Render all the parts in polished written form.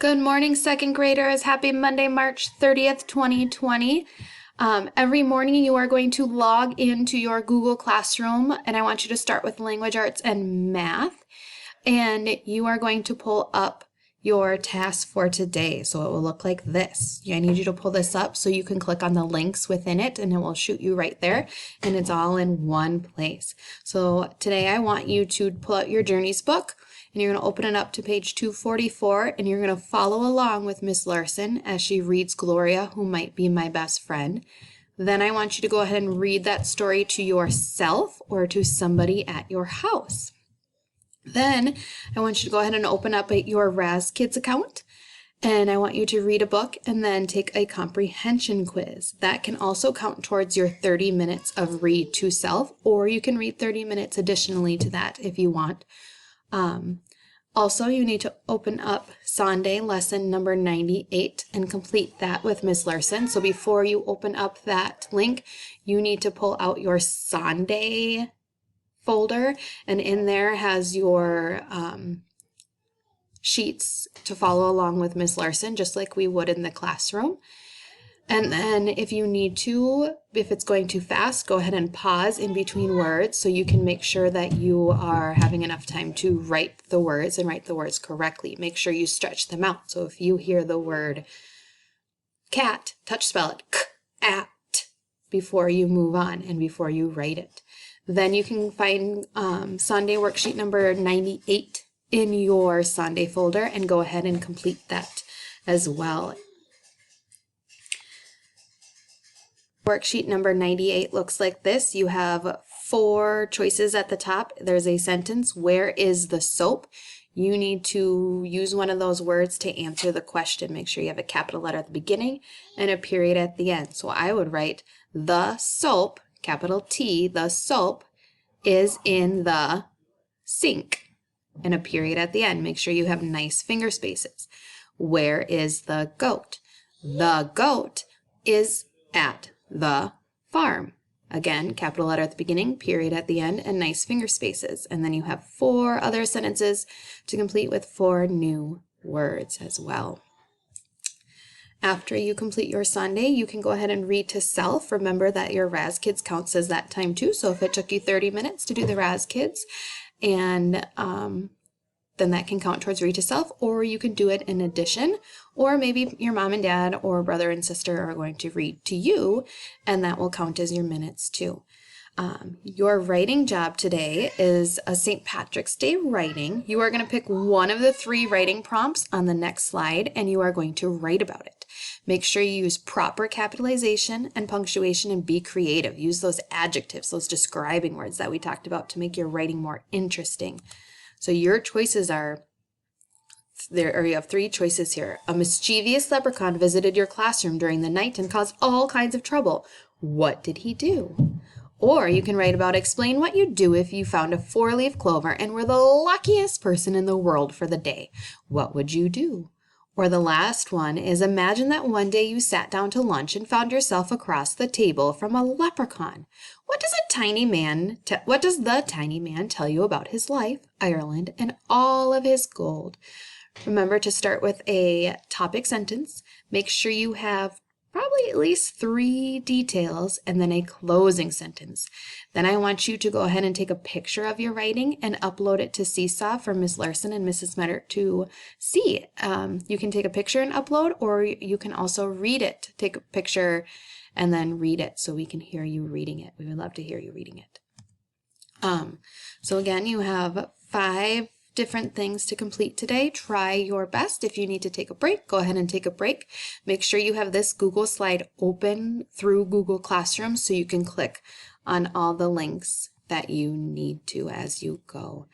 Good morning, second graders. Happy Monday, March 30th, 2020. Every morning you are going to log into your Google Classroom, and I want you to start with language arts and math. And you are going to pull up your task for today. So it will look like this. I need you to pull this up so you can click on the links within it and it will shoot you right there. And it's all in one place. So today I want you to pull out your Journeys book. And you're going to open it up to page 244, and you're going to follow along with Miss Larson as she reads Gloria, Who Might Be My Best Friend. Then I want you to go ahead and read that story to yourself or to somebody at your house. Then I want you to go ahead and open up your Raz-Kids account, and I want you to read a book and then take a comprehension quiz. That can also count towards your 30 minutes of read to self, or you can read 30 minutes additionally to that if you want. Also, you need to open up Sunday lesson number 98 and complete that with Miss Larson. So before you open up that link, you need to pull out your Sunday folder, and in there has your sheets to follow along with Miss Larson, just like we would in the classroom. And then if you need to, if it's going too fast, go ahead and pause in between words so you can make sure that you are having enough time to write the words and write the words correctly. Make sure you stretch them out. So if you hear the word cat, touch spell it k-at before you move on and before you write it. Then you can find Sunday worksheet number 98 in your Sunday folder and go ahead and complete that as well. Worksheet number 98 looks like this. You have 4 choices at the top. There's a sentence, where is the soap? You need to use one of those words to answer the question. Make sure you have a capital letter at the beginning and a period at the end. So I would write, the soap, capital T, the soap is in the sink, and a period at the end. Make sure you have nice finger spaces. Where is the goat? The goat is at the farm. Again, capital letter at the beginning, period at the end, and nice finger spaces. And then you have 4 other sentences to complete with 4 new words as well. After you complete your Sunday, you can go ahead and read to self. Remember that your Raz-Kids counts as that time too. So if it took you 30 minutes to do the Raz-Kids, and then that can count towards read to self, or you can do it in addition, or maybe your mom and dad or brother and sister are going to read to you, and that will count as your minutes too. Your writing job today is a St. Patrick's Day writing. You are going to pick one of the 3 writing prompts on the next slide, and you are going to write about it. Make sure you use proper capitalization and punctuation and be creative. Use those adjectives, those describing words that we talked about to make your writing more interesting. So your choices are, or you have 3 choices here. A mischievous leprechaun visited your classroom during the night and caused all kinds of trouble. What did he do? Or you can write about, explain what you'd do if you found a 4-leaf clover and were the luckiest person in the world for the day. What would you do? Or the last one is, imagine that one day you sat down to lunch and found yourself across the table from a leprechaun. What does the tiny man tell you about his life, Ireland, and all of his gold? Remember to start with a topic sentence. Make sure you have probably at least 3 details and then a closing sentence. Then I want you to go ahead and take a picture of your writing and upload it to Seesaw for Miss Larson and Mrs. Metter to see. You can take a picture and upload, or you can also read it. Take a picture and then read it so we can hear you reading it. We would love to hear you reading it. So again, you have 5 different things to complete today. Try your best. If you need to take a break, go ahead and take a break. Make sure you have this Google slide open through Google Classroom so you can click on all the links that you need to as you go.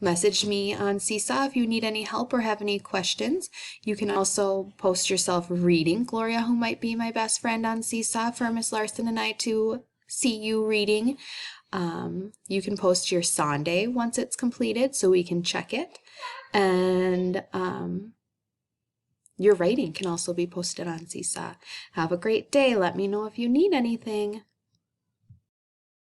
Message me on Seesaw if you need any help or have any questions. You can also post yourself reading Gloria, Who Might Be My Best Friend on Seesaw for Miss Larson and I to see you reading. You can post your Sunday once it's completed so we can check it. And your writing can also be posted on Seesaw. Have a great day. Let me know if you need anything.